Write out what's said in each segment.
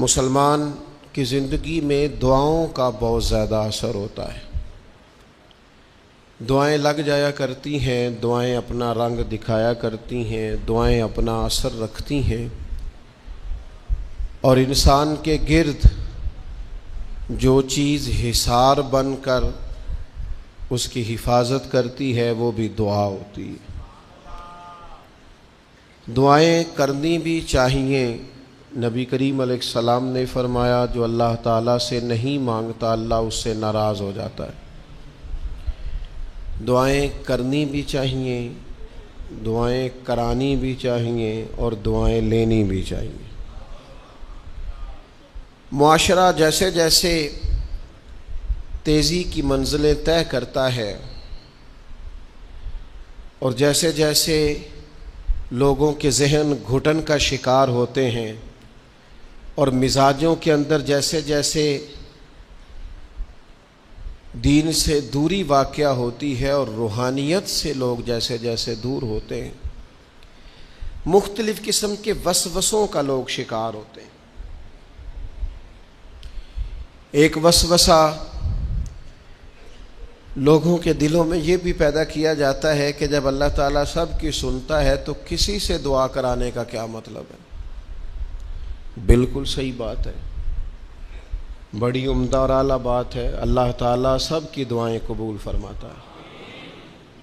مسلمان کی زندگی میں دعاؤں کا بہت زیادہ اثر ہوتا ہے۔ دعائیں لگ جایا کرتی ہیں، دعائیں اپنا رنگ دکھایا کرتی ہیں، دعائیں اپنا اثر رکھتی ہیں، اور انسان کے گرد جو چیز حصار بن کر اس کی حفاظت کرتی ہے وہ بھی دعا ہوتی ہے۔ دعائیں کرنی بھی چاہیے۔ نبی کریم علیہ السلام نے فرمایا جو اللہ تعالیٰ سے نہیں مانگتا اللہ اس سے ناراض ہو جاتا ہے۔ دعائیں کرنی بھی چاہیے، دعائیں کرانی بھی چاہیے، اور دعائیں لینی بھی چاہیے۔ معاشرہ جیسے جیسے تیزی کی منزلیں طے کرتا ہے اور جیسے جیسے لوگوں کے ذہن گھٹن کا شکار ہوتے ہیں اور مزاجوں کے اندر جیسے جیسے دین سے دوری واقع ہوتی ہے اور روحانیت سے لوگ جیسے جیسے دور ہوتے ہیں، مختلف قسم کے وسوسوں کا لوگ شکار ہوتے ہیں۔ ایک وسوسہ لوگوں کے دلوں میں یہ بھی پیدا کیا جاتا ہے کہ جب اللہ تعالیٰ سب کی سنتا ہے تو کسی سے دعا کرانے کا کیا مطلب ہے؟ بالکل صحیح بات ہے، بڑی عمدہ اور اعلیٰ بات ہے۔ اللہ تعالیٰ سب کی دعائیں قبول فرماتا ہے۔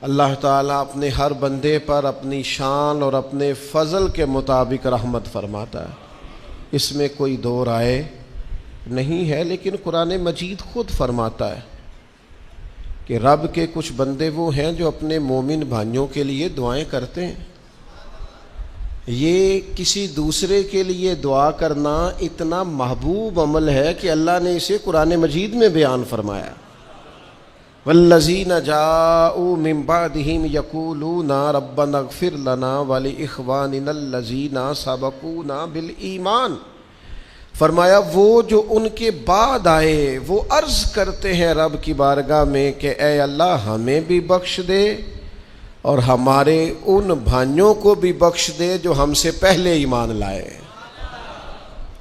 اللہ تعالیٰ اپنے ہر بندے پر اپنی شان اور اپنے فضل کے مطابق رحمت فرماتا ہے، اس میں کوئی دو رائے نہیں ہے۔ لیکن قرآن مجید خود فرماتا ہے کہ رب کے کچھ بندے وہ ہیں جو اپنے مومن بھائیوں کے لیے دعائیں کرتے ہیں۔ یہ کسی دوسرے کے لیے دعا کرنا اتنا محبوب عمل ہے کہ اللہ نے اسے قرآن مجید میں بیان فرمایا۔ وَالَّذِينَ جَاءُوا مِن بَعْدِهِمْ يَقُولُونَ رَبَّنَا اغْفِرْ لَنَا وَلِإِخْوَانِنَا الَّذِينَ سَبَقُونَا بِالْإِيمَانِ، فرمایا وہ جو ان کے بعد آئے وہ عرض کرتے ہیں رب کی بارگاہ میں کہ اے اللہ ہمیں بھی بخش دے اور ہمارے ان بھائیوں کو بھی بخش دے جو ہم سے پہلے ایمان لائے۔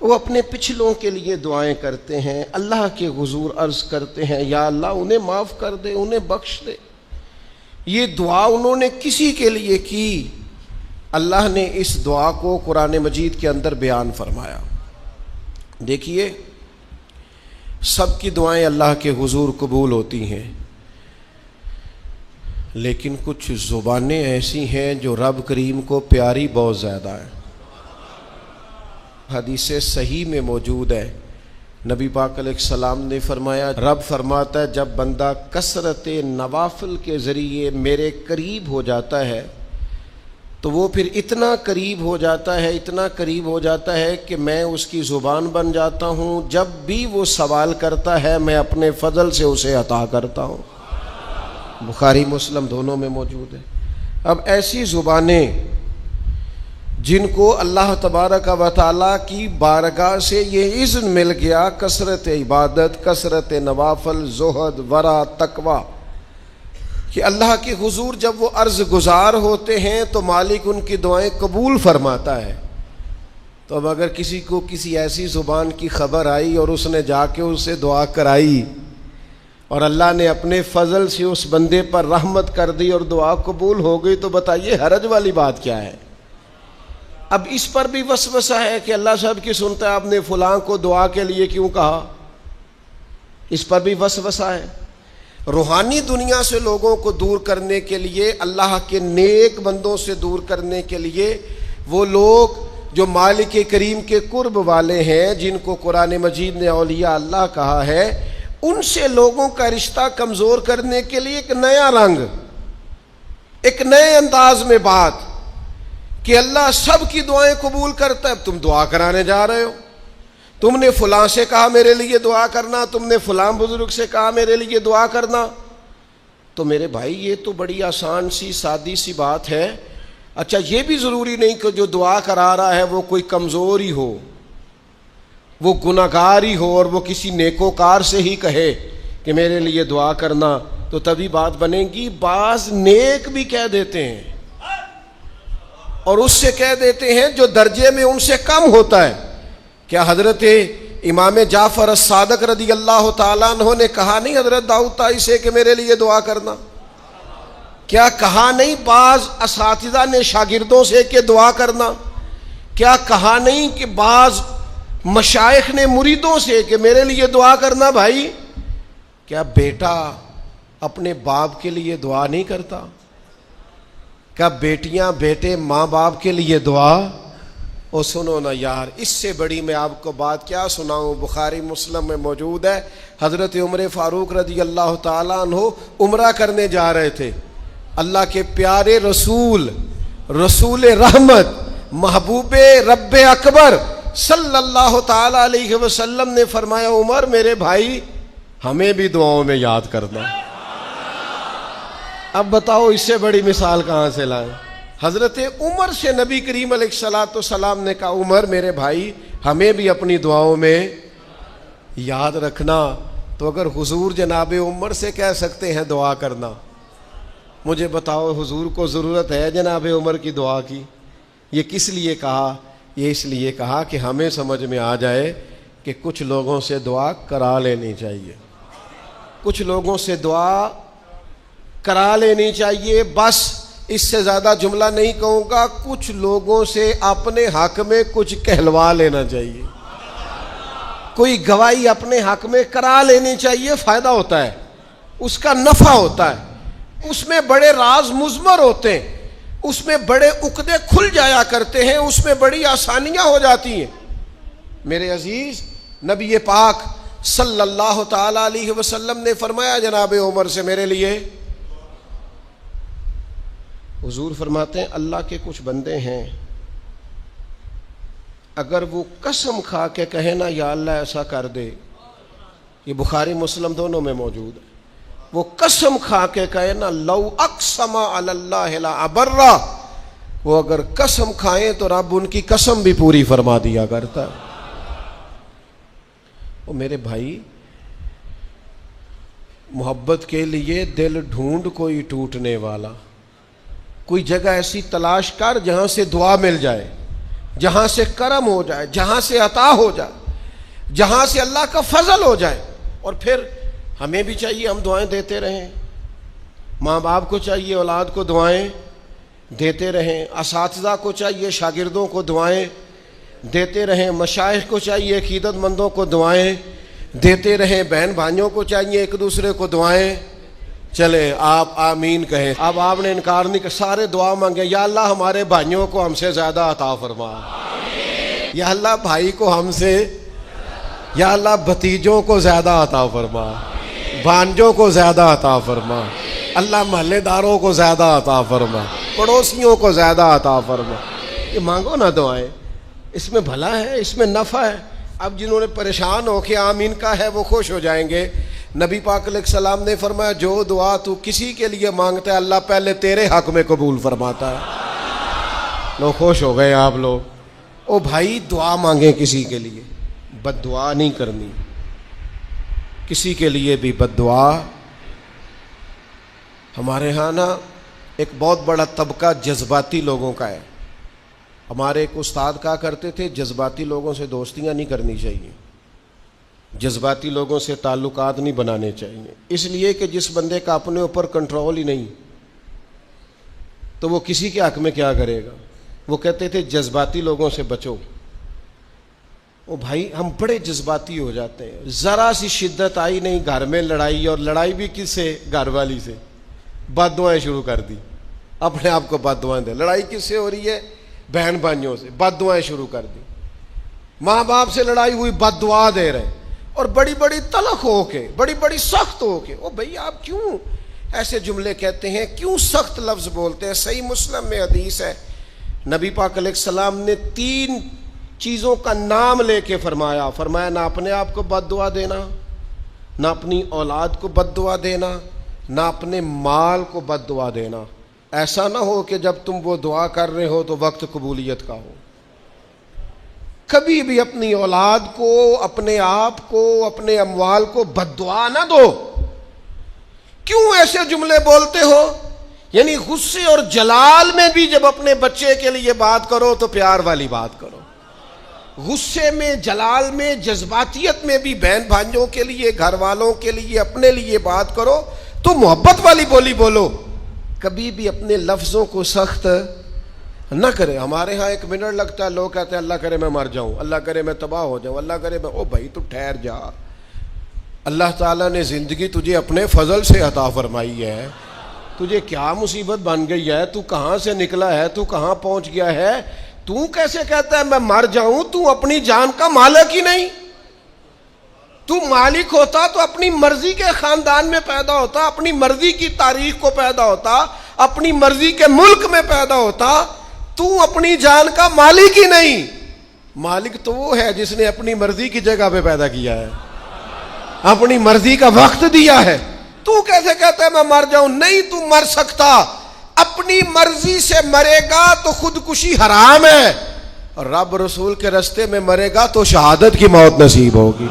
وہ اپنے پچھلوں کے لیے دعائیں کرتے ہیں، اللہ کے حضور عرض کرتے ہیں یا اللہ انہیں معاف کر دے، انہیں بخش دے۔ یہ دعا انہوں نے کسی کے لیے کی، اللہ نے اس دعا کو قرآن مجید کے اندر بیان فرمایا۔ دیکھیے سب کی دعائیں اللہ کے حضور قبول ہوتی ہیں، لیکن کچھ زبانیں ایسی ہیں جو رب کریم کو پیاری بہت زیادہ ہیں۔ حدیث صحیح میں موجود ہے، نبی پاک علیہ السلام نے فرمایا، رب فرماتا ہے جب بندہ کثرت نوافل کے ذریعے میرے قریب ہو جاتا ہے تو وہ پھر اتنا قریب ہو جاتا ہے، اتنا قریب ہو جاتا ہے کہ میں اس کی زبان بن جاتا ہوں، جب بھی وہ سوال کرتا ہے میں اپنے فضل سے اسے عطا کرتا ہوں۔ بخاری مسلم دونوں میں موجود ہے۔ اب ایسی زبانیں جن کو اللہ تبارک و تعالیٰ کی بارگاہ سے یہ اذن مل گیا، کثرت عبادت، کثرت نوافل، زہد، ورع، تقوی، کہ اللہ کے حضور جب وہ عرض گزار ہوتے ہیں تو مالک ان کی دعائیں قبول فرماتا ہے۔ تو اب اگر کسی کو کسی ایسی زبان کی خبر آئی اور اس نے جا کے اس سے دعا کرائی اور اللہ نے اپنے فضل سے اس بندے پر رحمت کر دی اور دعا قبول ہو گئی، تو بتائیے حرج والی بات کیا ہے؟ اب اس پر بھی وسوسہ ہے کہ اللہ صاحب کی سنتا ہے، آپ نے فلاں کو دعا کے لیے کیوں کہا؟ اس پر بھی وسوسہ ہے۔ روحانی دنیا سے لوگوں کو دور کرنے کے لیے، اللہ کے نیک بندوں سے دور کرنے کے لیے، وہ لوگ جو مالک کریم کے قرب والے ہیں، جن کو قرآن مجید نے اولیاء اللہ کہا ہے، ان سے لوگوں کا رشتہ کمزور کرنے کے لیے ایک نیا رنگ، ایک نئے انداز میں بات کہ اللہ سب کی دعائیں قبول کرتا ہے۔ اب تم دعا کرانے جا رہے ہو، تم نے فلاں سے کہا میرے لیے دعا کرنا، تم نے فلاں بزرگ سے کہا میرے لیے دعا کرنا، تو میرے بھائی یہ تو بڑی آسان سی سادی سی بات ہے۔ اچھا یہ بھی ضروری نہیں کہ جو دعا کرا رہا ہے وہ کوئی کمزور ہی ہو، وہ گناہگار ہی ہو، اور وہ کسی نیکوکار سے ہی کہے کہ میرے لیے دعا کرنا تو تبھی بات بنے گی۔ بعض نیک بھی کہہ دیتے ہیں اور اس سے کہہ دیتے ہیں جو درجے میں ان سے کم ہوتا ہے کیا حضرت امام جعفر الصادق رضی اللہ تعالیٰ عنہ نے کہا نہیں حضرت داؤد طائی سے کہ میرے لیے دعا کرنا؟ کیا کہا نہیں بعض اساتذہ نے شاگردوں سے کہ دعا کرنا؟ کیا کہا نہیں کہ بعض مشائخ نے مریدوں سے کہ میرے لیے دعا کرنا بھائی؟ کیا بیٹا اپنے باپ کے لیے دعا نہیں کرتا؟ کیا بیٹیاں بیٹے ماں باپ کے لیے دعا؟ او سنو نا یار، اس سے بڑی میں آپ کو بات کیا سناؤں؟ بخاری مسلم میں موجود ہے، حضرت عمر فاروق رضی اللہ تعالیٰ عنہ عمرہ کرنے جا رہے تھے. اللہ کے پیارے رسول، رسول رحمت، محبوب رب اکبر صلی اللہ تعالیٰ علیہ وسلم نے فرمایا عمر میرے بھائی ہمیں بھی دعاؤں میں یاد کرنا. اب بتاؤ اس سے بڑی مثال کہاں سے لائیں؟ حضرت عمر سے نبی کریم علیہ الصلوۃ والسلام نے کہا عمر میرے بھائی ہمیں بھی اپنی دعاؤں میں یاد رکھنا. تو اگر حضور جناب عمر سے کہہ سکتے ہیں دعا کرنا، مجھے بتاؤ حضور کو ضرورت ہے جناب عمر کی دعا کی؟ یہ کس لیے کہا؟ یہ اس لیے کہا کہ ہمیں سمجھ میں آ جائے کہ کچھ لوگوں سے دعا کرا لینی چاہیے، کچھ لوگوں سے دعا کرا لینی چاہیے. بس اس سے زیادہ جملہ نہیں کہوں گا، کچھ لوگوں سے اپنے حق میں کچھ کہلوا لینا چاہیے، کوئی گواہی اپنے حق میں کرا لینی چاہیے. فائدہ ہوتا ہے، اس کا نفع ہوتا ہے، اس میں بڑے راز مضمر ہوتے ہیں، اس میں بڑے عقدے کھل جایا کرتے ہیں، اس میں بڑی آسانیاں ہو جاتی ہیں. میرے عزیز نبی پاک صلی اللہ تعالی علیہ وسلم نے فرمایا جناب عمر سے میرے لیے. حضور فرماتے ہیں اللہ کے کچھ بندے ہیں اگر وہ قسم کھا کے کہے نا یا اللہ ایسا کر دے، یہ بخاری مسلم دونوں میں موجود ہے، وہ قسم کھا کے کہے نا لو اقسم علی اللہ لا ابرہ، وہ اگر قسم کھائیں تو رب ان کی قسم بھی پوری فرما دیا کرتا ہے. وہ میرے بھائی محبت کے لیے دل ڈھونڈ کوئی ٹوٹنے والا، کوئی جگہ ایسی تلاش کر جہاں سے دعا مل جائے، جہاں سے کرم ہو جائے، جہاں سے عطا ہو جائے، جہاں سے اللہ کا فضل ہو جائے. اور پھر ہمیں بھی چاہیے ہم دعائیں دیتے رہیں، ماں باپ کو چاہیے اولاد کو دعائیں دیتے رہیں، اساتذہ کو چاہیے شاگردوں کو دعائیں دیتے رہیں، مشائخ کو چاہیے عقیدت مندوں کو دعائیں دیتے رہیں، بہن بھائیوں کو چاہیے ایک دوسرے کو دعائیں. چلیں آپ آمین کہیں. اب آپ نے انکار نہیں کہ سارے دعا مانگے یا اللہ ہمارے بھائیوں کو ہم سے زیادہ عطا فرما، یا اللہ بھائی کو ہم سے، یا اللہ بھتیجوں کو زیادہ عطا فرما، بھانجوں کو زیادہ عطا فرما، اللہ محلے داروں کو زیادہ عطا فرما، پڑوسیوں کو زیادہ عطا فرما. یہ مانگو نا دعائیں، اس میں بھلا ہے، اس میں نفع ہے. اب جنہوں نے پریشان ہو کے آمین کا ہے وہ خوش ہو جائیں گے. نبی پاک علیہ السلام نے فرمایا جو دعا تو کسی کے لیے مانگتا ہے اللہ پہلے تیرے حق میں قبول فرماتا ہے. لوگ خوش ہو گئے آپ لوگ. او بھائی دعا مانگیں کسی کے لیے، بد دعا نہیں کرنی کسی کے لیے بھی بد دعا. ہمارے ہاں نا ایک بہت بڑا طبقہ جذباتی لوگوں کا ہے. ہمارے ایک استاد کہا کرتے تھے جذباتی لوگوں سے دوستیاں نہیں کرنی چاہیے، جذباتی لوگوں سے تعلقات نہیں بنانے چاہیے، اس لیے کہ جس بندے کا اپنے اوپر کنٹرول ہی نہیں تو وہ کسی کے حق میں کیا کرے گا. وہ کہتے تھے جذباتی لوگوں سے بچو. او بھائی ہم بڑے جذباتی ہو جاتے ہیں، ذرا سی شدت آئی نہیں گھر میں لڑائی، اور لڑائی بھی کس سے؟ گھر والی سے. بد دعائیں شروع کر دی، اپنے آپ کو بد دعائیں دے. لڑائی کس سے ہو رہی ہے؟ بہن بھائیوں سے. بد دعائیں شروع کر دی. ماں باپ سے لڑائی ہوئی، بد دعا دے رہے، اور بڑی بڑی تلخ ہو کے، بڑی بڑی سخت ہو کے. او بھئی آپ کیوں ایسے جملے کہتے ہیں، کیوں سخت لفظ بولتے ہیں؟ صحیح مسلم میں حدیث ہے، نبی پاک علیہ السلام نے 3 چیزوں کا نام لے کے فرمایا نہ اپنے آپ کو بد دعا دینا، نہ اپنی اولاد کو بد دعا دینا، نہ اپنے مال کو بد دعا دینا. ایسا نہ ہو کہ جب تم وہ دعا کر رہے ہو تو وقت قبولیت کا ہو. کبھی بھی اپنی اولاد کو، اپنے آپ کو، اپنے اموال کو بد دعا نہ دو. کیوں ایسے جملے بولتے ہو؟ یعنی غصے اور جلال میں بھی جب اپنے بچے کے لیے بات کرو تو پیار والی بات کرو. غصے میں، جلال میں، جذباتیت میں بھی بہن بھائیوں کے لیے، گھر والوں کے لیے، اپنے لیے بات کرو تو محبت والی بولی بولو. کبھی بھی اپنے لفظوں کو سخت نہ کرے. ہمارے ہاں 1 منٹ لگتا ہے، لوگ کہتے ہیں اللہ کرے میں مر جاؤں، اللہ کرے میں تباہ ہو جاؤں، اللہ کرے میں. او بھائی تو ٹھہر جا. اللہ تعالیٰ نے زندگی تجھے اپنے فضل سے عطا فرمائی ہے. تجھے کیا مصیبت بن گئی ہے؟ تو کہاں سے نکلا ہے؟ تو کہاں پہنچ گیا ہے؟ تو کیسے کہتا ہے میں مر جاؤں؟ تو اپنی جان کا مالک ہی نہیں. تو مالک ہوتا تو اپنی مرضی کے خاندان میں پیدا ہوتا، اپنی مرضی کی تاریخ کو پیدا ہوتا، اپنی مرضی کے ملک میں پیدا ہوتا. تو اپنی جان کا مالک ہی نہیں. مالک تو وہ ہے جس نے اپنی مرضی کی جگہ پہ پیدا کیا ہے، اپنی مرضی کا وقت دیا ہے. تو کیسے کہتا ہے میں مر جاؤں؟ نہیں، تو مر سکتا. اپنی مرضی سے مرے گا تو خودکشی حرام ہے، اور رب رسول کے راستے میں مرے گا تو شہادت کی موت نصیب ہوگی،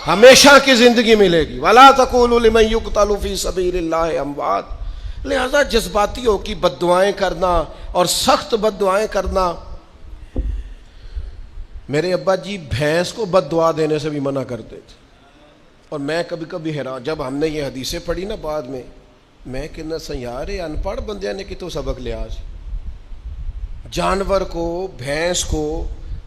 ہمیشہ کی زندگی ملے گی. وَلَا تَقُولُوا لِمَن يُقْتَلُ فِي سَبِيلِ اللَّهِ أَمْوَاتٌ. لہذا جذباتیوں کی بد دعائیں کرنا اور سخت بد دعائیں کرنا. میرے ابا جی بھینس کو بد دعا دینے سے بھی منع کرتے تھے. اور میں کبھی کبھی حیران، جب ہم نے یہ حدیثیں پڑھی نا بعد میں کہنا سا یار ان پڑھ بندیاں نے کتوں سبق لیا. جانور کو، بھینس کو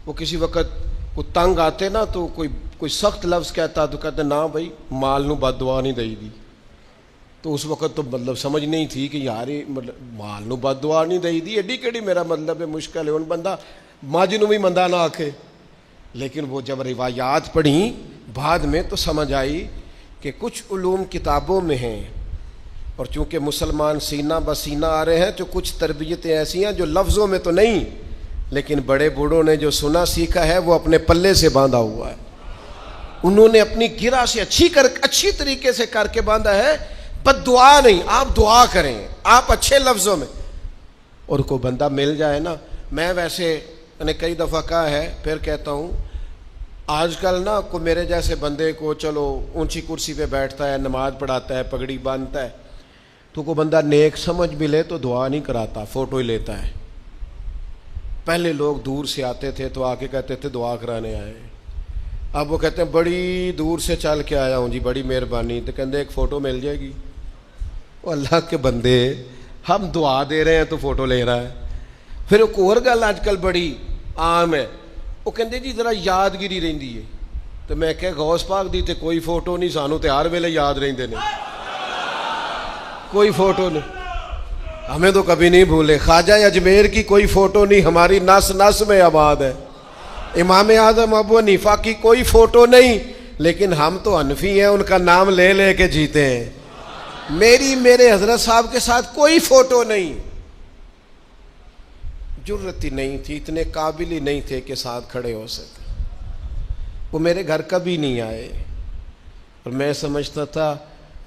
وہ کسی وقت وہ تنگ آتے نا تو کوئی سخت لفظ کہتا تو کہتے نہ بھائی مال نو بد دعا نہیں دئی دی. تو اس وقت تو مطلب سمجھ نہیں تھی کہ یار مطلب مال نو بد دعا نہیں دئی دی، ایڈی کیڑی میرا مطلب ہے مشکل ہے. ان بندہ ماج نو بھی مندہ نہ آکھے. لیکن وہ جب روایات پڑھیں بعد میں تو سمجھ آئی کہ کچھ علوم کتابوں میں ہیں، اور چونکہ مسلمان سینہ بسینہ آ رہے ہیں تو کچھ تربیتیں ایسی ہیں جو لفظوں میں تو نہیں، لیکن بڑے بوڑھوں نے جو سنا سیکھا ہے وہ اپنے پلے سے باندھا ہوا ہے. انہوں نے اپنی گرہ سے اچھی طریقے سے کر کے باندھا ہے. بد دعا نہیں، آپ دعا کریں، آپ اچھے لفظوں میں. اور کوئی بندہ مل جائے نا، میں ویسے نے کئی دفعہ کہا ہے، پھر کہتا ہوں، آج کل نا کوئی میرے جیسے بندے کو چلو اونچی کرسی پہ بیٹھتا ہے، نماز پڑھاتا ہے، پگڑی باندھتا ہے، تو کوئی بندہ نیک سمجھ بھی لے تو دعا نہیں کراتا، فوٹو ہی لیتا ہے. پہلے لوگ دور سے آتے تھے تو آ کے کہتے تھے دعا کرانے آئے. اب وہ کہتے ہیں بڑی دور سے چل کے آیا ہوں جی، بڑی مہربانی. تو کہتے ایک فوٹو مل جائے گی. وہ اللہ کے بندے، ہم دعا دے رہے ہیں تو فوٹو لے رہا ہے. پھر ایک اور گل آج کل بڑی عام ہے، وہ کہتے جی ذرا یادگیری رہندی ہے. تو میں کہ غوث پاک دی تے کوئی فوٹو نہیں، سانو تے ہر ویلے یاد رہندے نے، کوئی فوٹو نہیں، ہمیں تو کبھی نہیں بھولے. خواجہ اجمیر کی کوئی فوٹو نہیں، ہماری نس نس میں آباد ہے. امام اعظم ابو حنیفہ کی کوئی فوٹو نہیں، لیکن ہم تو حنفی ہیں، ان کا نام لے لے کے جیتے ہیں. میرے حضرت صاحب کے ساتھ کوئی فوٹو نہیں. جرت ہی نہیں تھی، اتنے قابل ہی نہیں تھے کہ ساتھ کھڑے ہو سکے. وہ میرے گھر کبھی نہیں آئے، اور میں سمجھتا تھا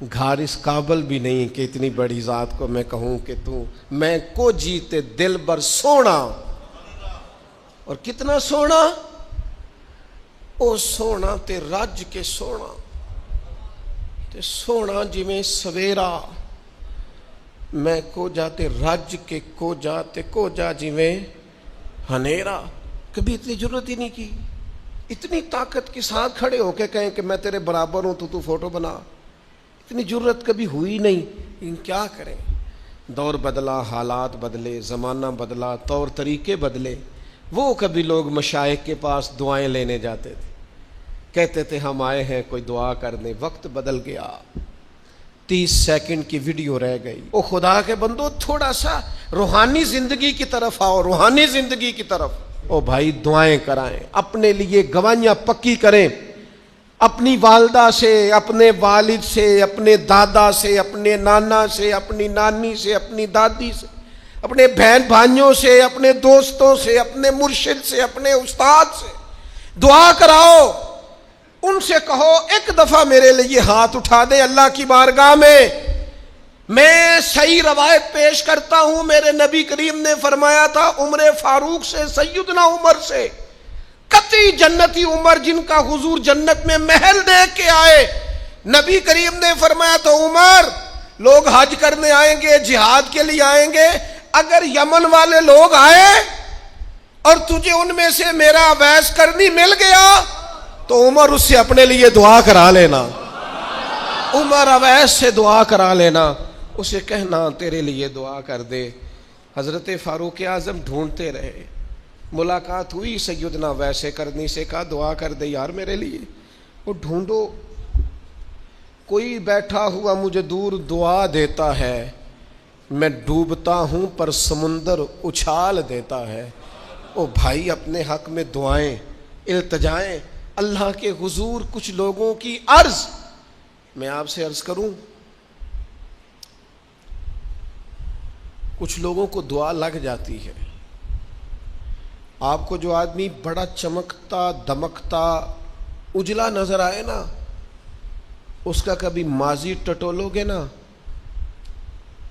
گھر اس قابل بھی نہیں کہ اتنی بڑی ذات کو میں کہوں کہ تو میں کو جیتے دل بر سونا. اور کتنا سونا؟ او سونا تے رج کے سونا تے سونا جویں سویرا. میں کو جاتے رج کے کو جاتے کو جا جویں ہنیرا. کبھی اتنی ضرورت ہی نہیں کی. اتنی طاقت کے ساتھ کھڑے ہو کے کہیں کہ میں تیرے برابر ہوں تو فوٹو بنا، اتنی ضرورت کبھی ہوئی نہیں. لیکن کیا کریں، دور بدلا، حالات بدلے، زمانہ بدلا، طور طریقے بدلے. وہ کبھی لوگ مشائخ کے پاس دعائیں لینے جاتے تھے، کہتے تھے ہم آئے ہیں کوئی دعا کر دیں. وقت بدل گیا، 30 سیکنڈ کی ویڈیو رہ گئی. او خدا کے بندو، تھوڑا سا روحانی زندگی کی طرف آؤ، روحانی زندگی کی طرف. او بھائی دعائیں کرائیں، اپنے لیے گواہیاں پکی کریں، اپنی والدہ سے، اپنے والد سے، اپنے دادا سے، اپنے نانا سے، اپنی نانی سے، اپنی دادی سے، اپنے بہن بھائیوں سے، اپنے دوستوں سے، اپنے مرشد سے، اپنے استاد سے دعا کراؤ. ان سے کہو ایک دفعہ میرے لیے ہاتھ اٹھا دے اللہ کی بارگاہ میں. میں صحیح روایت پیش کرتا ہوں، میرے نبی کریم نے فرمایا تھا عمر فاروق سے، سیدنا عمر سے، قطعی جنتی عمر جن کا حضور جنت میں محل دیکھ کے آئے. نبی کریم نے فرمایا تو عمر، لوگ حج کرنے آئیں گے، جہاد کے لیے آئیں گے، اگر یمن والے لوگ آئے اور تجھے ان میں سے میرا اویس کرنی مل گیا تو عمر اس سے اپنے لیے دعا کرا لینا، عمر اویس سے دعا کرا لینا، اسے کہنا تیرے لیے دعا کر دے۔ حضرت فاروق اعظم ڈھونڈتے رہے، ملاقات ہوئی سیدنا اویس کرنی سے، کہا دعا کر دے یار میرے لیے۔ وہ ڈھونڈو، کوئی بیٹھا ہوا مجھے دور دعا دیتا ہے، میں ڈوبتا ہوں پر سمندر اچھال دیتا ہے۔ او بھائی اپنے حق میں دعائیں التجائیں اللہ کے حضور۔ کچھ لوگوں کی عرض، میں آپ سے عرض کروں، کچھ لوگوں کو دعا لگ جاتی ہے۔ آپ کو جو آدمی بڑا چمکتا دمکتا اجلا نظر آئے نا، اس کا کبھی ماضی ٹٹولو گے نا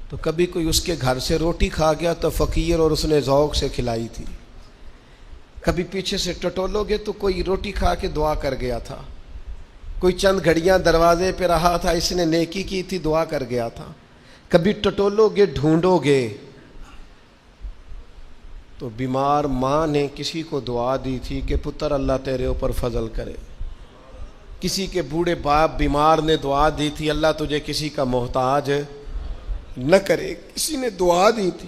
تو کبھی کوئی اس کے گھر سے روٹی کھا گیا تو فقیر اور اس نے ذوق سے کھلائی تھی، کبھی پیچھے سے ٹٹولو گے تو کوئی روٹی کھا کے دعا کر گیا تھا، کوئی چند گھڑیاں دروازے پہ رہا تھا، اس نے نیکی کی تھی دعا کر گیا تھا۔ کبھی ٹٹولو گے ڈھونڈو گے تو بیمار ماں نے کسی کو دعا دی تھی کہ پتر اللہ تیرے اوپر فضل کرے، کسی کے بوڑھے باپ بیمار نے دعا دی تھی اللہ تجھے کسی کا محتاج نہ کرے، کسی نے دعا دی تھی۔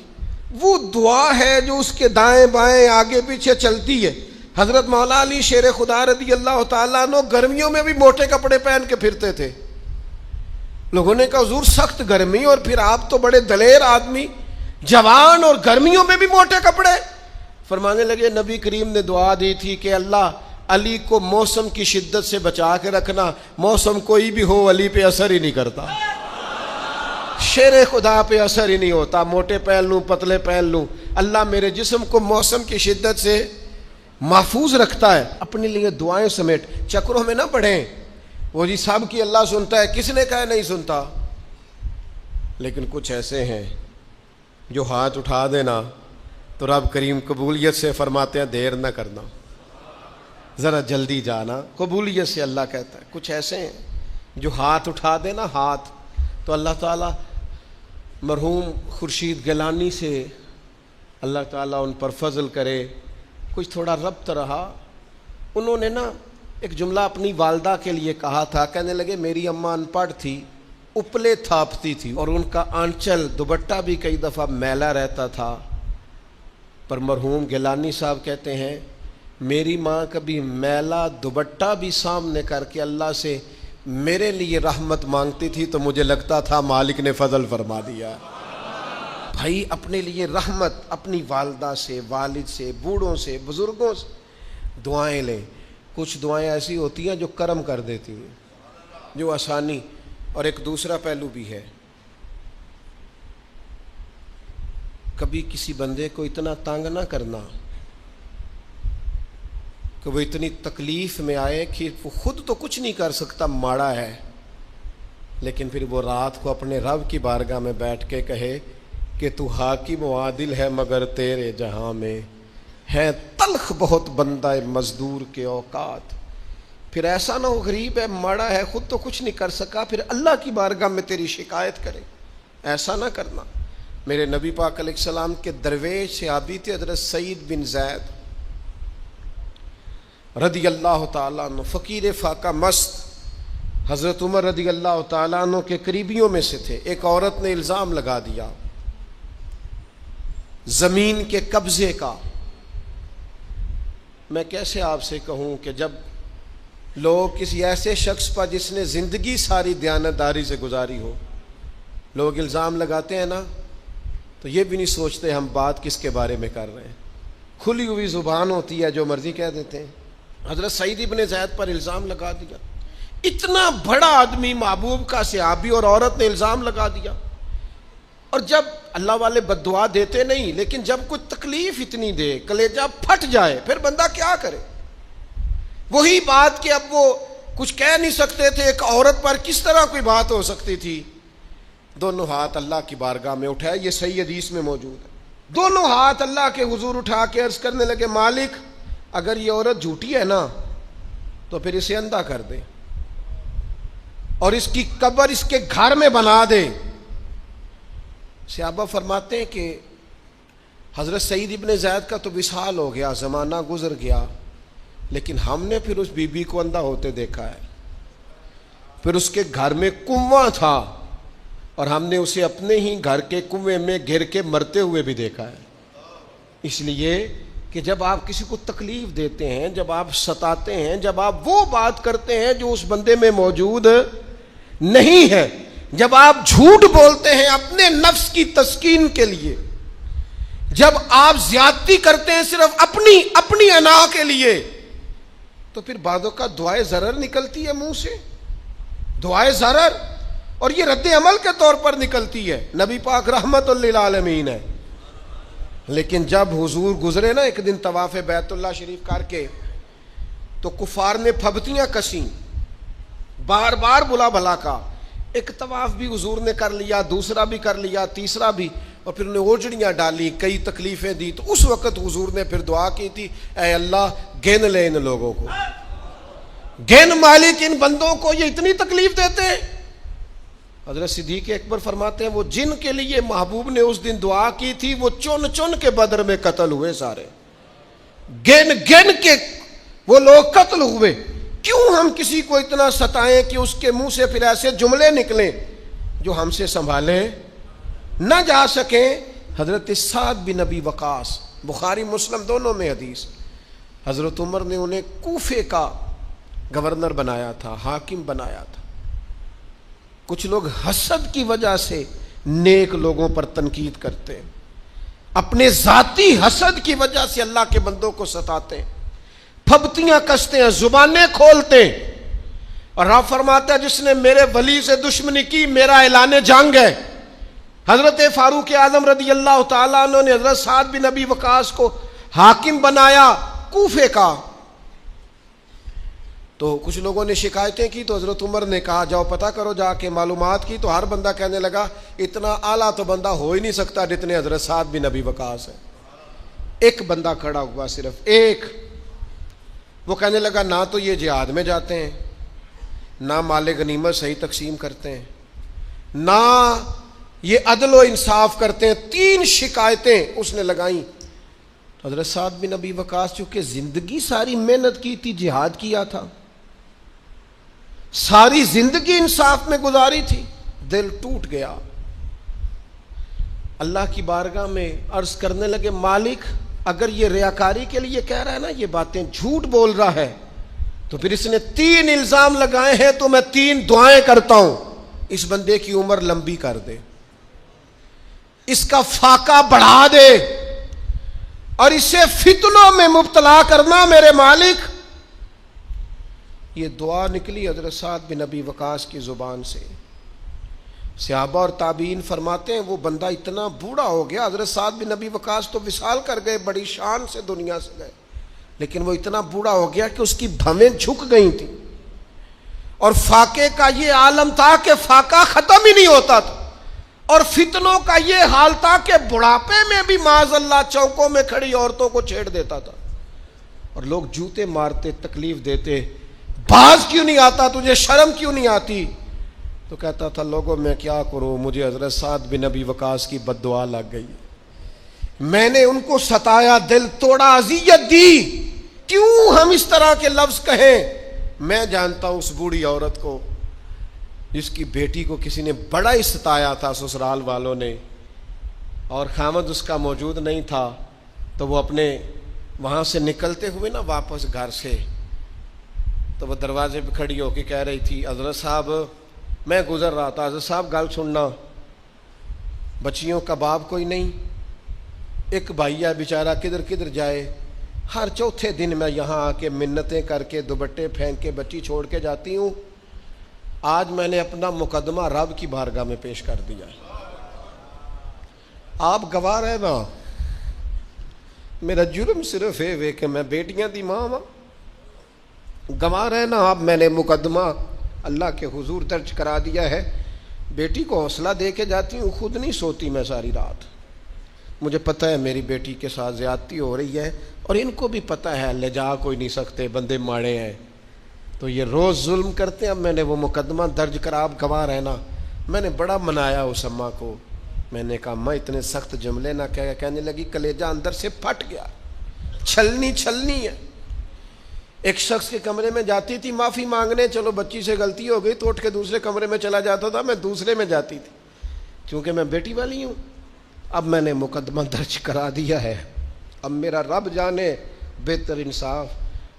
وہ دعا ہے جو اس کے دائیں بائیں آگے پیچھے چلتی ہے۔ حضرت مولا علی شیر خدا رضی اللہ تعالیٰ عنہ گرمیوں میں بھی موٹے کپڑے پہن کے پھرتے تھے۔ لوگوں نے کہا حضور سخت گرمی اور پھر آپ تو بڑے دلیر آدمی، جوان اور گرمیوں میں بھی موٹے کپڑے۔ فرمانے لگے نبی کریم نے دعا دی تھی کہ اللہ علی کو موسم کی شدت سے بچا کے رکھنا، موسم کوئی بھی ہو علی پہ اثر ہی نہیں کرتا، شیر خدا پہ اثر ہی نہیں ہوتا، موٹے پہن لوں پتلے پہن لوں، اللہ میرے جسم کو موسم کی شدت سے محفوظ رکھتا ہے۔ اپنے لیے دعائیں سمیٹ چکروں میں نہ پڑھیں، وہ جی سب کی اللہ سنتا ہے، کس نے کہا نہیں سنتا؟ لیکن کچھ ایسے ہیں جو ہاتھ اٹھا دینا تو رب کریم قبولیت سے فرماتے ہیں دیر نہ کرنا، ذرا جلدی جانا، قبولیت سے اللہ کہتا ہے۔ کچھ ایسے ہیں جو ہاتھ اٹھا دینا ہاتھ تو اللہ تعالیٰ مرحوم خورشید گیلانی سے اللہ تعالیٰ ان پر فضل کرے۔ کچھ تھوڑا ربط رہا، انہوں نے نا ایک جملہ اپنی والدہ کے لیے کہا تھا، کہنے لگے میری اماں ان پڑھ تھی، اپلے تھاپتی تھی اور ان کا آنچل دوپٹہ بھی کئی دفعہ میلا رہتا تھا، پر مرحوم گیلانی صاحب کہتے ہیں میری ماں کبھی میلا دوپٹہ بھی سامنے کر کے اللہ سے میرے لیے رحمت مانگتی تھی تو مجھے لگتا تھا مالک نے فضل فرما دیا۔ بھائی اپنے لیے رحمت اپنی والدہ سے، والد سے، بوڑھوں سے، بزرگوں سے دعائیں لیں۔ کچھ دعائیں ایسی ہوتی ہیں جو کرم کر دیتی ہیں، جو آسانی۔ اور ایک دوسرا پہلو بھی ہے، کبھی کسی بندے کو اتنا تنگ نہ کرنا کہ وہ اتنی تکلیف میں آئے کہ وہ خود تو کچھ نہیں کر سکتا، ماڑا ہے، لیکن پھر وہ رات کو اپنے رب کی بارگاہ میں بیٹھ کے کہے کہ تو حاکم و عادل ہے مگر تیرے جہاں میں ہے تلخ بہت بندہ مزدور کے اوقات۔ پھر ایسا نہ ہو غریب ہے، ماڑا ہے، خود تو کچھ نہیں کر سکا، پھر اللہ کی بارگاہ میں تیری شکایت کرے، ایسا نہ کرنا۔ میرے نبی پاک علیہ السلام کے درویش صحابی تھے حضرت سعید بن زید رضی اللہ تعالیٰ عنہ، فقیر فاقہ مست، حضرت عمر رضی اللہ تعالیٰ عنہ کے قریبیوں میں سے تھے۔ ایک عورت نے الزام لگا دیا زمین کے قبضے کا۔ میں کیسے آپ سے کہوں کہ جب لوگ کسی ایسے شخص پر جس نے زندگی ساری دیانتداری سے گزاری ہو، لوگ الزام لگاتے ہیں نا تو یہ بھی نہیں سوچتے ہم بات کس کے بارے میں کر رہے ہیں، کھلی ہوئی زبان ہوتی ہے جو مرضی کہہ دیتے ہیں۔ حضرت سعید بن زید پر الزام لگا دیا، اتنا بڑا آدمی محبوب کا صحابی اور عورت نے الزام لگا دیا۔ اور جب اللہ والے بد دعا دیتے نہیں، لیکن جب کوئی تکلیف اتنی دے کلیجہ پھٹ جائے پھر بندہ کیا کرے؟ وہی بات کہ اب وہ کچھ کہہ نہیں سکتے تھے، ایک عورت پر کس طرح کوئی بات ہو سکتی تھی؟ دونوں ہاتھ اللہ کی بارگاہ میں اٹھائے، یہ صحیح حدیث میں موجود ہے۔ دونوں ہاتھ اللہ کے حضور اٹھا کے عرض کرنے لگے مالک اگر یہ عورت جھوٹی ہے نا تو پھر اسے اندھا کر دے اور اس کی قبر اس کے گھر میں بنا دے۔ صحابہ فرماتے ہیں کہ حضرت سعید ابن زید کا تو وصال ہو گیا، زمانہ گزر گیا، لیکن ہم نے پھر اس بی بی کو اندھا ہوتے دیکھا ہے، پھر اس کے گھر میں کنواں تھا اور ہم نے اسے اپنے ہی گھر کے کنویں میں گر کے مرتے ہوئے بھی دیکھا ہے۔ اس لیے کہ جب آپ کسی کو تکلیف دیتے ہیں، جب آپ ستاتے ہیں، جب آپ وہ بات کرتے ہیں جو اس بندے میں موجود نہیں ہے، جب آپ جھوٹ بولتے ہیں اپنے نفس کی تسکین کے لیے، جب آپ زیادتی کرتے ہیں صرف اپنی انا کے لیے، تو پھر بعضوں کا دعائے ضرر نکلتی ہے منہ سے، دعائے ضرر، اور یہ رد عمل کے طور پر نکلتی ہے۔ نبی پاک رحمت للعالمین ہے، لیکن جب حضور گزرے نا ایک دن طواف بیت اللہ شریف کر کے، تو کفار نے پھبتیاں کسیں، بار بار بلا بھلا کا، ایک طواف بھی حضور نے کر لیا، دوسرا بھی کر لیا، تیسرا بھی، اور پھر انہیں اوجڑیاں ڈالی، کئی تکلیفیں دی، تو اس وقت حضور نے پھر دعا کی تھی، اے اللہ گن لے ان لوگوں کو، گن مالک ان بندوں کو، یہ اتنی تکلیف دیتے ہیں۔ حضرت صدیق اکبر فرماتے ہیں وہ جن کے لیے محبوب نے اس دن دعا کی تھی وہ چن چن کے بدر میں قتل ہوئے، سارے گن گن کے وہ لوگ قتل ہوئے۔ کیوں ہم کسی کو اتنا ستائیں کہ اس کے منہ سے پھر ایسے جملے نکلیں جو ہم سے سنبھالے نہ جا سکیں۔ حضرت سعد بن ابی وقاص، بخاری مسلم دونوں میں حدیث، حضرت عمر نے انہیں کوفے کا گورنر بنایا تھا، حاکم بنایا تھا۔ کچھ لوگ حسد کی وجہ سے نیک لوگوں پر تنقید کرتے ہیں، اپنے ذاتی حسد کی وجہ سے اللہ کے بندوں کو ستاتے ہیں، پھبتیاں کستے ہیں، زبانیں کھولتے ہیں، اور رب فرماتا ہے جس نے میرے ولی سے دشمنی کی میرا اعلان جنگ ہے۔ حضرت فاروق اعظم رضی اللہ تعالیٰ عنہ نے حضرت سعد بن ابی وقاص کو حاکم بنایا کوفے کا، تو کچھ لوگوں نے شکایتیں کی، تو حضرت عمر نے کہا جاؤ پتہ کرو جا کے، معلومات کی، تو ہر بندہ کہنے لگا اتنا اعلیٰ تو بندہ ہو ہی نہیں سکتا جتنے حضرت سعد بن ابی وقاص ہے۔ ایک بندہ کھڑا ہوا، صرف ایک، وہ کہنے لگا نہ تو یہ جہاد میں جاتے ہیں، نہ مال غنیمت صحیح تقسیم کرتے ہیں، نہ یہ عدل و انصاف کرتے ہیں۔ 3 شکایتیں اس نے لگائیں۔ حضرت سعد بن ابی وقاص چونکہ زندگی ساری محنت کی تھی، جہاد کیا تھا، ساری زندگی انصاف میں گزاری تھی، دل ٹوٹ گیا، اللہ کی بارگاہ میں عرض کرنے لگے مالک اگر یہ ریاکاری کے لیے کہہ رہا ہے نا، یہ باتیں جھوٹ بول رہا ہے، تو پھر اس نے 3 الزام لگائے ہیں، تو میں 3 دعائیں کرتا ہوں، اس بندے کی عمر لمبی کر دے، اس کا فاقہ بڑھا دے، اور اسے فتنوں میں مبتلا کرنا میرے مالک۔ یہ دعا نکلی حضرت سعد بن ابی وقاص کی زبان سے۔ صحابہ اور تابعین فرماتے ہیں وہ بندہ اتنا بوڑھا ہو گیا، حضرت سعد بن ابی وقاص تو وصال کر گئے، بڑی شان سے دنیا سے گئے، لیکن وہ اتنا بوڑھا ہو گیا کہ اس کی بھویں جھک گئی تھیں، اور فاقے کا یہ عالم تھا کہ فاقہ ختم ہی نہیں ہوتا تھا، اور فتنوں کا یہ حال تھا کہ بڑھاپے میں بھی معاذ اللہ چوکوں میں کھڑی عورتوں کو چھیڑ دیتا تھا، اور لوگ جوتے مارتے، تکلیف دیتے، باز کیوں نہیں آتا، تجھے شرم کیوں نہیں آتی؟ تو کہتا تھا لوگوں میں کیا کروں، مجھے حضرت سعد بن ابی وقاص کی بد دعا لگ گئی، میں نے ان کو ستایا، دل توڑا، اذیت دی، کیوں ہم اس طرح کے لفظ کہیں؟ میں جانتا ہوں اس بوڑھی عورت کو جس کی بیٹی کو کسی نے بڑا ہی ستایا تھا سسرال والوں نے، اور خامد اس کا موجود نہیں تھا، تو وہ اپنے وہاں سے نکلتے ہوئے نا واپس گھر سے، تو وہ دروازے پہ کھڑی ہو کے کہہ رہی تھی حضرت صاحب میں گزر رہا تھا، حضرت صاحب گل سننا، بچیوں کا باپ کوئی نہیں، ایک بھائی ہے بیچارہ کدھر کدھر جائے، ہر چوتھے دن میں یہاں آ کے منتیں کر کے دوپٹے پھینک کے بچی چھوڑ کے جاتی ہوں، آج میں نے اپنا مقدمہ رب کی بارگاہ میں پیش کر دیا، آپ گواہ رہے نا، میرا جرم صرف ہے کہ میں بیٹیاں دی ماں ہاں، گواہ رہنا آپ، میں نے مقدمہ اللہ کے حضور درج کرا دیا ہے، بیٹی کو حوصلہ دے کے جاتی ہوں، خود نہیں سوتی میں ساری رات، مجھے پتہ ہے میری بیٹی کے ساتھ زیادتی ہو رہی ہے، اور ان کو بھی پتہ ہے لے جا کوئی نہیں سکتے، بندے ماڑے ہیں، تو یہ روز ظلم کرتے ہیں، اب میں نے وہ مقدمہ درج کرا، آپ گواہ رہنا، میں نے بڑا منایا اس اماں کو، میں نے کہا میں اتنے سخت جملے نہ کہنے لگی کلیجہ اندر سے پھٹ گیا، چھلنی ہے۔ ایک شخص کے کمرے میں جاتی تھی معافی مانگنے، چلو بچی سے غلطی ہو گئی تو اٹھ کے دوسرے کمرے میں چلا جاتا تھا، میں دوسرے میں جاتی تھی کیونکہ میں بیٹی والی ہوں۔ اب میں نے مقدمہ درج کرا دیا ہے، اب میرا رب جانے بہتر انصاف،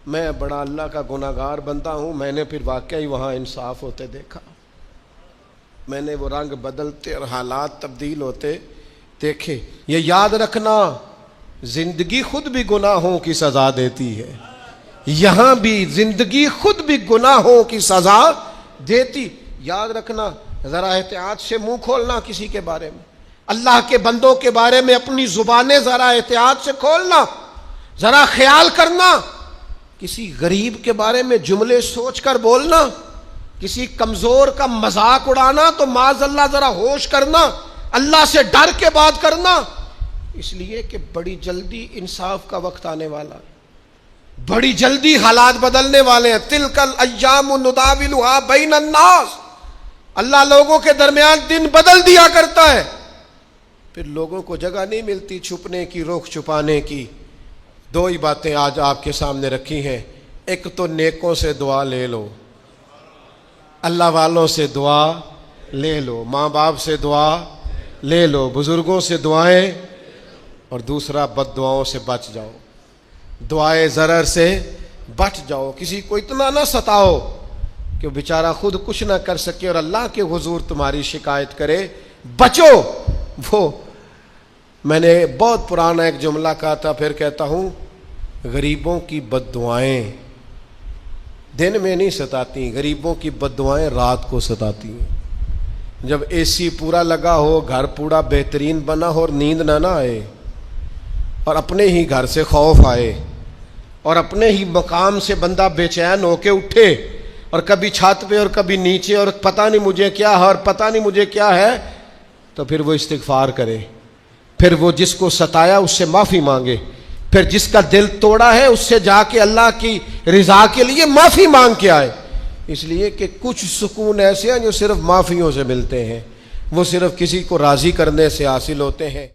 میں بڑا اللہ کا گناہگار بندہ ہوں۔ میں نے پھر واقعی وہاں انصاف ہوتے دیکھا، میں نے وہ رنگ بدلتے اور حالات تبدیل ہوتے دیکھے۔ یہ یاد رکھنا زندگی خود بھی گناہوں کی سزا دیتی ہے، یہاں بھی زندگی خود بھی گناہوں کی سزا دیتی۔ یاد رکھنا، ذرا احتیاط سے منہ کھولنا کسی کے بارے میں، اللہ کے بندوں کے بارے میں اپنی زبانیں ذرا احتیاط سے کھولنا، ذرا خیال کرنا، کسی غریب کے بارے میں جملے سوچ کر بولنا، کسی کمزور کا مذاق اڑانا تو معاذ اللہ ذرا ہوش کرنا، اللہ سے ڈر کے بات کرنا، اس لیے کہ بڑی جلدی انصاف کا وقت آنے والا ہے، بڑی جلدی حالات بدلنے والے ہیں۔ تلک الایام نداولھا بین الناس، اللہ لوگوں کے درمیان دن بدل دیا کرتا ہے، پھر لوگوں کو جگہ نہیں ملتی چھپنے کی، روک چھپانے کی۔ دو ہی باتیں آج آپ کے سامنے رکھی ہیں، ایک تو نیکوں سے دعا لے لو، اللہ والوں سے دعا لے لو، ماں باپ سے دعا لے لو، بزرگوں سے دعائیں، اور دوسرا بد دعاؤں سے بچ جاؤ، دعائے ضرر سے بچ جاؤ۔ کسی کو اتنا نہ ستاؤ کہ وہ بیچارہ خود کچھ نہ کر سکے اور اللہ کے حضور تمہاری شکایت کرے، بچو۔ وہ میں نے بہت پرانا ایک جملہ کہا تھا، پھر کہتا ہوں، غریبوں کی بد دعائیں دن میں نہیں ستاتی، غریبوں کی بد دعائیں رات کو ستاتی ہیں۔ جب اے سی پورا لگا ہو، گھر پورا بہترین بنا ہو اور نیند نہ آئے، اور اپنے ہی گھر سے خوف آئے، اور اپنے ہی مقام سے بندہ بے چین ہو کے اٹھے، اور کبھی چھت پہ اور کبھی نیچے، اور پتہ نہیں مجھے کیا ہے اور پتہ نہیں مجھے کیا ہے، تو پھر وہ استغفار کرے، پھر وہ جس کو ستایا اس سے معافی مانگے، پھر جس کا دل توڑا ہے اس سے جا کے اللہ کی رضا کے لیے معافی مانگ کے آئے۔ اس لیے کہ کچھ سکون ایسے ہیں جو صرف معافیوں سے ملتے ہیں، وہ صرف کسی کو راضی کرنے سے حاصل ہوتے ہیں۔